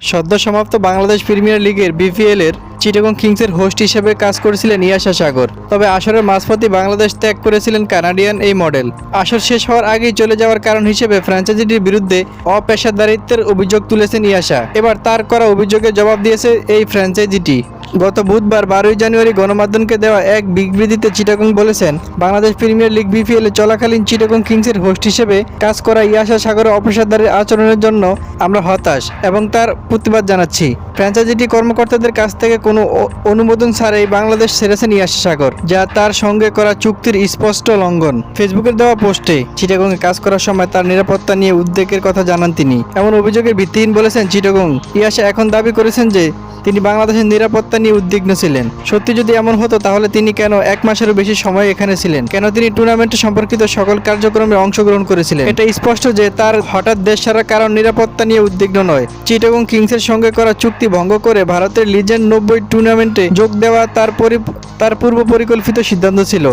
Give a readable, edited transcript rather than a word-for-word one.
সদ্য সমাপ্ত বাংলাদেশ প্রিমিয়ার লিগের বিপিএল-এর চিটাগং কিংসের হোস্ট হিসেবে কাজ করেছিলেন ইয়াশা সাগর। তবে আসরের মাঝপথেই বাংলাদেশ ত্যাগ করেছিলেন কানাডিয়ান এই মডেল। আসর শেষ হওয়ার আগেই চলে যাওয়ার কারণ হিসেবে ফ্র্যাঞ্চাইজিটির বিরুদ্ধে অপেশাদারিত্বের অভিযোগ তুলেছেন ইয়াশা। এবার তার করা অভিযোগের জবাব দিয়েছে এই ফ্র্যাঞ্চাইজিটি। গত বুধবার 12ই জানুয়ারি গণমাধ্যমকে দেওয়া এক বিবৃতিতে চিটাগং বলেছেন, বাংলাদেশ প্রিমিয়ার লিগ বিপিএল-এ চলাকালীন চিটাগং কিংসের হোস্ট হিসেবে কাজ করা ইয়াশা সাগরের অপেশাদারের আচরণের জন্য আমরা হতাশ এবং তার প্রতিবাদ জানাচ্ছি। ফ্র্যাঞ্চাইজিটি কর্মকর্তাদের কাছ থেকে কোনো অনুমোদন ছাড়াই বাংলাদেশ ছেড়েছেন ইয়াশা সাগর, যা তার সঙ্গে করা চুক্তির স্পষ্ট লঙ্ঘন। ফেসবুকের দেওয়া পোস্টে চিটাগংয়ে কাজ করার সময় তার নিরাপত্তা নিয়ে উদ্বেগের কথা জানান তিনি। এমন অভিযোগের ভিত্তিহীন বলেছেন চিটাগং। ইয়াশা এখন দাবি করেছেন যে তিনি বাংলাদেশের নিরাপত্তা নিয়ে উদ্বিগ্ন ছিলেন। সত্যি যদি এমন হতো তাহলে তিনি কেন 1 মাসেরও বেশি সময় এখানে ছিলেন? কেন তিনি টুর্নামেন্টে সম্পর্কিত সকল কার্যক্রমে অংশগ্রহণ করেছিলেন? এটা স্পষ্ট যে তার হঠাৎ দেশ ছাড়ার কারণ নিরাপত্তা নিয়ে উদ্বিগ্ন নয়। চিটাগং কিংসের সঙ্গে করা চুক্তি ভঙ্গ করে ভারতের লিজেন্ড 90 টুর্নামেন্টে যোগ দেওয়া তার পূর্ব পরিকল্পিত সিদ্ধান্ত ছিল।